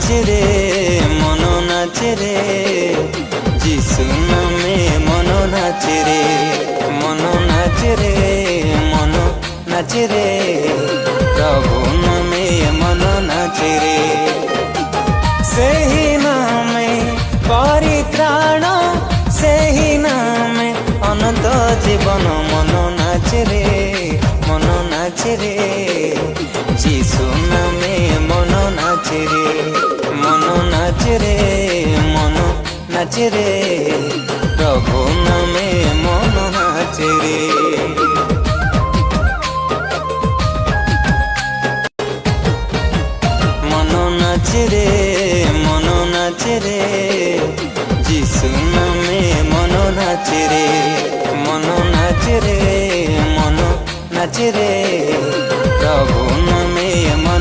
নাচে রে মন নাচে রে, যিশু নামে মন নাচে রে, মন নাচে রে, মন নাচে রে, প্রভু নামে মন নাচে রে। ସେହି ନାମେ ପରିତ୍ରାଣ, ସେହି ନାମେ ଅନନ୍ତ ଜୀବନ। ମନ ନାଚେ ରେ ମନ ନାଚେ ରେ, ଯୀଶୁ ନାମେ ମନ ନାଚେ ରେ, ମନ ନାଚେ ରେ, ମନ ନାଚେ ରେ, ପ୍ରଭୁ ନାମେ ମନ ନାଚେ ରେ। মন নাচে রে মন নাচে রে, যিশু নামে মন নাচে রে, মন নাচে রে, মন নাচে রে,